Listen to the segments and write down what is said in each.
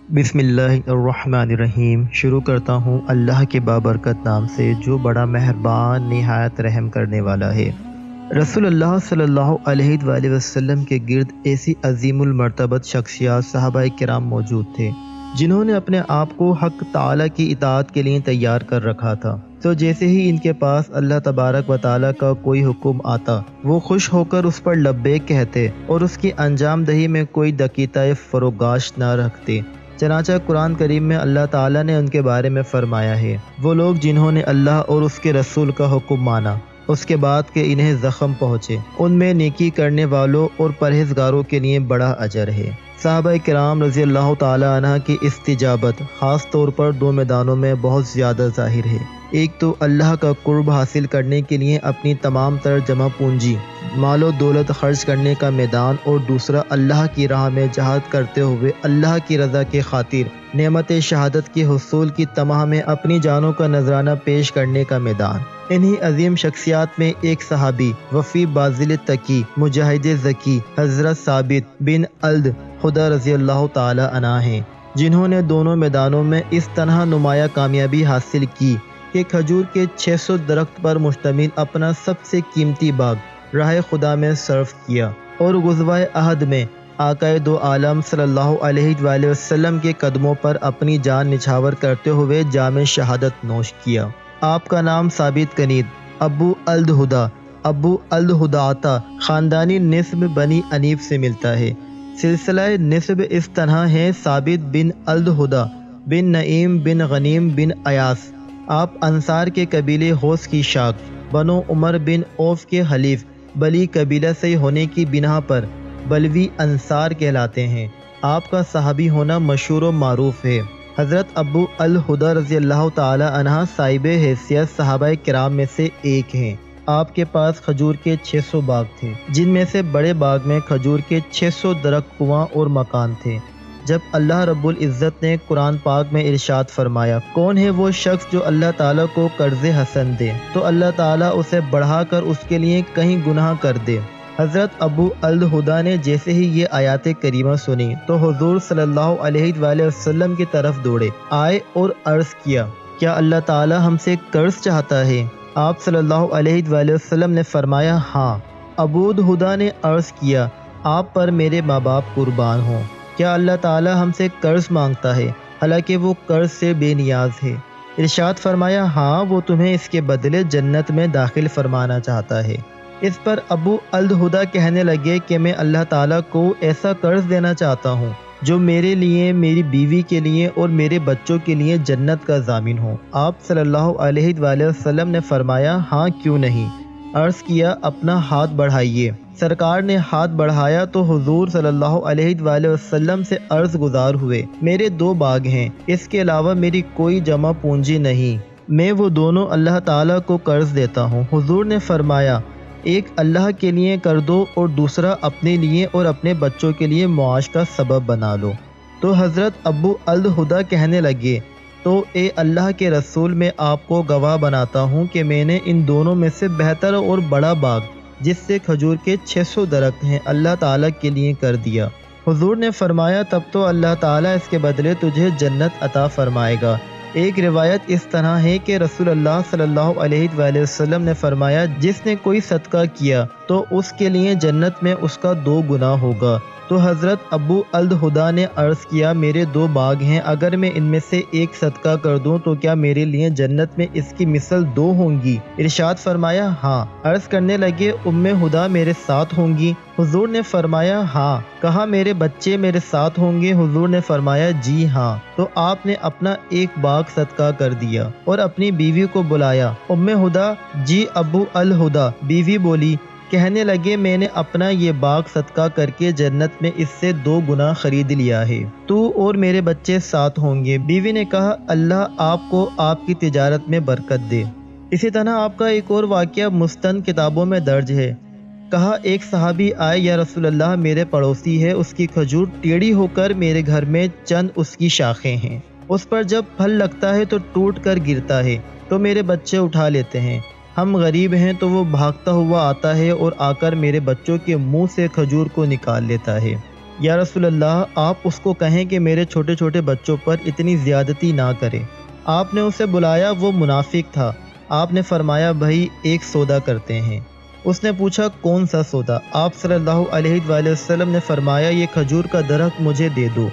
بسم اللہ الرحمن الرحیم۔ شروع کرتا ہوں اللہ کے بابرکت نام سے جو بڑا مہربان نہایت رحم کرنے والا ہے۔ رسول اللہ صلی اللہ علیہ وآلہ وسلم کے گرد ایسی عظیم المرتبت شخصیات صحابہ کرام موجود تھے جنہوں نے اپنے آپ کو حق تعالیٰ کی اطاعت کے لیے تیار کر رکھا تھا۔ تو جیسے ہی ان کے پاس اللہ تبارک و تعالیٰ کا کوئی حکم آتا وہ خوش ہو کر اس پر لبیک کہتے اور اس کی انجام دہی میں کوئی دقیقہ فروگاشت نہ رکھتے۔ چنانچہ قرآن کریم میں اللہ تعالیٰ نے ان کے بارے میں فرمایا ہے، وہ لوگ جنہوں نے اللہ اور اس کے رسول کا حکم مانا اس کے بعد کہ انہیں زخم پہنچے، ان میں نیکی کرنے والوں اور پرہیزگاروں کے لیے بڑا اجر ہے۔ صحابہ کرام رضی اللہ تعالیٰ عنہ کی استجابت خاص طور پر دو میدانوں میں بہت زیادہ ظاہر ہے۔ ایک تو اللہ کا قرب حاصل کرنے کے لیے اپنی تمام تر جمع پونجی مال و دولت خرچ کرنے کا میدان، اور دوسرا اللہ کی راہ میں جہاد کرتے ہوئے اللہ کی رضا کے خاطر نعمت شہادت کے حصول کی تمہ میں اپنی جانوں کا نذرانہ پیش کرنے کا میدان۔ انہی عظیم شخصیات میں ایک صحابی وفی باذل تقی مجاہد ذکی حضرت ثابت بن الد خدا رضی اللہ تعالی عنہ ہیں، جنہوں نے دونوں میدانوں میں اس طرح نمایاں کامیابی حاصل کی کہ کھجور کے 600 درخت پر مشتمل اپنا سب سے قیمتی باغ راہ خدا میں صرف کیا، اور غزوہ احد میں آقائے دو عالم صلی اللہ علیہ وآلہ وسلم کے قدموں پر اپنی جان نچھاور کرتے ہوئے جام شہادت نوش کیا۔ آپ کا نام ثابت کنید ابو الدہدا ابو الدہداتا خاندانی نسب بنی انیف سے ملتا ہے۔ سلسلہ نسب اس طرح ہے: ثابت بن الدہدا بن نعیم بن غنیم بن ایاس، آپ انصار کے قبیلے ہوس کی شاخ بنو عمر بن اوف کے حلیف بلی قبیلہ سے ہونے کی بنا پر بلوی انصار کہلاتے ہیں۔ آپ کا صحابی ہونا مشہور و معروف ہے۔ حضرت ابو الہدا رضی اللہ تعالی عنہ صاحب حیثیت صحابہ کرام میں سے ایک ہیں۔ آپ کے پاس کھجور کے 600 باغ تھے، جن میں سے بڑے باغ میں کھجور کے 600 درخت کنواں اور مکان تھے۔ جب اللہ رب العزت نے قرآن پاک میں ارشاد فرمایا، کون ہے وہ شخص جو اللہ تعالیٰ کو قرض حسن دے تو اللہ تعالیٰ اسے بڑھا کر اس کے لیے کہیں گناہ کر دے۔ حضرت ابو الہدا نے جیسے ہی یہ آیات کریمہ سنی تو حضور صلی اللہ علیہ وآلہ وسلم کی طرف دوڑے آئے اور عرض کیا، کیا اللہ تعالیٰ ہم سے قرض چاہتا ہے؟ آپ صلی اللہ علیہ وآلہ وسلم نے فرمایا، ہاں۔ ابو الہدا نے عرض کیا، آپ پر میرے ماں باپ قربان ہوں، کیا اللہ تعالیٰ ہم سے قرض مانگتا ہے حالانکہ وہ قرض سے بے نیاز ہے؟ ارشاد فرمایا، ہاں، وہ تمہیں اس کے بدلے جنت میں داخل فرمانا چاہتا ہے۔ اس پر ابو الہدا کہنے لگے کہ میں اللہ تعالیٰ کو ایسا قرض دینا چاہتا ہوں جو میرے لیے، میری بیوی کے لیے اور میرے بچوں کے لیے جنت کا ضامن ہو۔ آپ صلی اللہ علیہ وآلہ وسلم نے فرمایا، ہاں، کیوں نہیں؟ عرض کیا، اپنا ہاتھ بڑھائیے۔ سرکار نے ہاتھ بڑھایا تو حضور صلی اللہ علیہ وآلہ وسلم سے عرض گزار ہوئے، میرے 2 باغ ہیں، اس کے علاوہ میری کوئی جمع پونجی نہیں، میں وہ دونوں اللہ تعالیٰ کو قرض دیتا ہوں۔ حضور نے فرمایا، ایک اللہ کے لیے کر دو اور دوسرا اپنے لیے اور اپنے بچوں کے لیے معاش کا سبب بنا لو۔ تو حضرت ابو الہدا کہنے لگے، تو اے اللہ کے رسول، میں آپ کو گواہ بناتا ہوں کہ میں نے ان دونوں میں سے بہتر اور بڑا باغ جس سے کھجور کے 600 درخت ہیں اللہ تعالیٰ کے لیے کر دیا۔ حضور نے فرمایا، تب تو اللہ تعالیٰ اس کے بدلے تجھے جنت عطا فرمائے گا۔ ایک روایت اس طرح ہے کہ رسول اللہ صلی اللہ علیہ وآلہ وسلم نے فرمایا، جس نے کوئی صدقہ کیا تو اس کے لیے جنت میں اس کا 2 گنا ہوگا۔ تو حضرت ابو الہدا نے عرض کیا، میرے 2 باغ ہیں، اگر میں ان میں سے ایک صدقہ کر دوں تو کیا میرے لیے جنت میں اس کی مثل 2 ہوں گی؟ ارشاد فرمایا، ہاں۔ عرض کرنے لگے، ہدا میرے ساتھ ہوں گی؟ حضور نے فرمایا، ہاں۔ کہا، میرے بچے میرے ساتھ ہوں گے؟ حضور نے فرمایا، جی ہاں۔ تو آپ نے اپنا ایک باغ صدقہ کر دیا اور اپنی بیوی کو بلایا۔ ہدا، جی ابو الہدا، بیوی بولی، کہنے لگے، میں نے اپنا یہ باغ صدقہ کر کے جنت میں اس سے 2 گنا خرید لیا ہے، تو اور میرے بچے ساتھ ہوں گے۔ بیوی نے کہا، اللہ آپ کو آپ کی تجارت میں برکت دے۔ اسی طرح آپ کا ایک اور واقعہ مستند کتابوں میں درج ہے۔ کہا، ایک صحابی آئے، یا رسول اللہ، میرے پڑوسی ہے، اس کی کھجور ٹیڑھی ہو کر میرے گھر میں چند اس کی شاخیں ہیں، اس پر جب پھل لگتا ہے تو ٹوٹ کر گرتا ہے، تو میرے بچے اٹھا لیتے ہیں۔ ہم غریب ہیں تو وہ بھاگتا ہوا آتا ہے اور آ کر میرے بچوں کے منہ سے کھجور کو نکال لیتا ہے۔ یا رسول اللہ آپ اس کو کہیں کہ میرے چھوٹے چھوٹے بچوں پر اتنی زیادتی نہ کرے۔ آپ نے اسے بلایا، وہ منافق تھا۔ آپ نے فرمایا بھائی ایک سودا کرتے ہیں۔ اس نے پوچھا کون سا سودا؟ آپ صلی اللہ علیہ وآلہ وسلم نے فرمایا یہ کھجور کا درخت مجھے دے دو،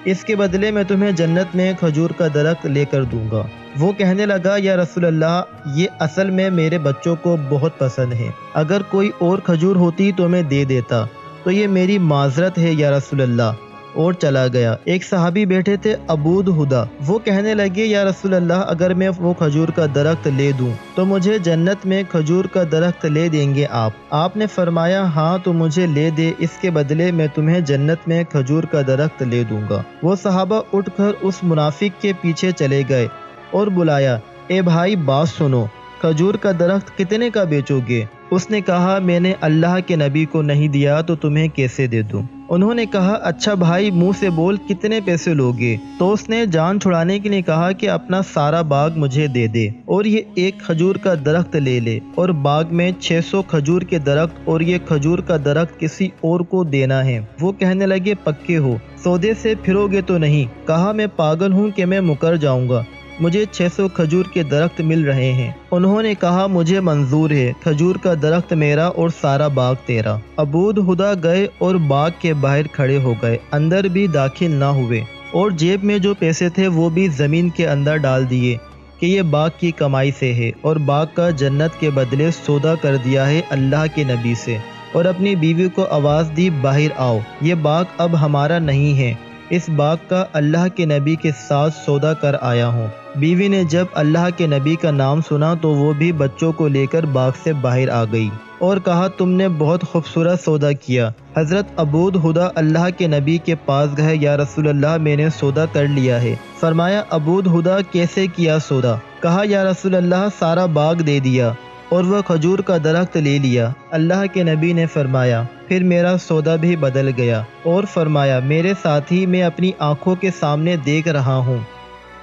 اس کے بدلے میں تمہیں جنت میں کھجور کا درخت لے کر دوں گا۔ وہ کہنے لگا یا رسول اللہ یہ اصل میں میرے بچوں کو بہت پسند ہے، اگر کوئی اور کھجور ہوتی تو میں دے دیتا، تو یہ میری معذرت ہے یا رسول اللہ، اور چلا گیا۔ ایک صحابی بیٹھے تھے ابو دہدا، وہ کہنے لگے یا رسول اللہ اگر میں وہ کھجور کا درخت لے دوں تو مجھے جنت میں کھجور کا درخت لے دیں گے آپ نے فرمایا ہاں تو مجھے لے دے، اس کے بدلے میں تمہیں جنت میں کھجور کا درخت لے دوں گا۔ وہ صحابہ اٹھ کر اس منافق کے پیچھے چلے گئے اور بلایا اے بھائی بات سنو، کھجور کا درخت کتنے کا بیچو گے؟ اس نے کہا میں نے اللہ کے نبی کو نہیں دیا تو تمہیں کیسے دے دوں؟ انہوں نے کہا اچھا بھائی منہ سے بول کتنے پیسے لوگے؟ تو اس نے جان چھڑانے کے لیے کہا کہ اپنا سارا باغ مجھے دے دے اور یہ ایک کھجور کا درخت لے لے، اور باغ میں 600 کھجور کے درخت اور یہ کھجور کا درخت کسی اور کو دینا ہے۔ وہ کہنے لگے پکے ہو، سودے سے پھرو گے تو نہیں؟ کہا میں پاگل ہوں کہ میں مکر جاؤں گا، مجھے 600 کھجور کے درخت مل رہے ہیں۔ انہوں نے کہا مجھے منظور ہے، کھجور کا درخت میرا اور سارا باغ تیرا۔ ابو دہدا گئے اور باغ کے باہر کھڑے ہو گئے، اندر بھی داخل نہ ہوئے، اور جیب میں جو پیسے تھے وہ بھی زمین کے اندر ڈال دیے کہ یہ باغ کی کمائی سے ہے، اور باغ کا جنت کے بدلے سودا کر دیا ہے اللہ کے نبی سے، اور اپنی بیوی کو آواز دی باہر آؤ، یہ باغ اب ہمارا نہیں ہے، اس باغ کا اللہ کے نبی کے ساتھ سودا کر آیا ہوں۔ بیوی نے جب اللہ کے نبی کا نام سنا تو وہ بھی بچوں کو لے کر باغ سے باہر آ گئی اور کہا تم نے بہت خوبصورت سودا کیا۔ حضرت ابو دہدا اللہ کے نبی کے پاس گئے، یا رسول اللہ میں نے سودا کر لیا ہے۔ فرمایا ابو دہدا کیسے کیا سودا؟ کہا یا رسول اللہ سارا باغ دے دیا اور وہ کھجور کا درخت لے لیا۔ اللہ کے نبی نے فرمایا پھر میرا سودا بھی بدل گیا، اور فرمایا میرے ساتھی میں اپنی آنکھوں کے سامنے دیکھ رہا ہوں،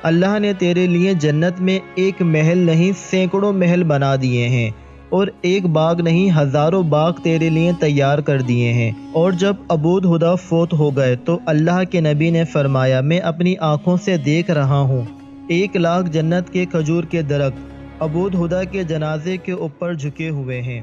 اللہ نے تیرے لیے جنت میں ایک محل نہیں سینکڑوں محل بنا دیے ہیں، اور ایک باغ نہیں ہزاروں باغ تیرے لیے تیار کر دیے ہیں۔ اور جب ابو دہدا فوت ہو گئے تو اللہ کے نبی نے فرمایا میں اپنی آنکھوں سے دیکھ رہا ہوں 1,00,000 جنت کے کھجور کے درخت ابو دہدا کے جنازے کے اوپر جھکے ہوئے ہیں۔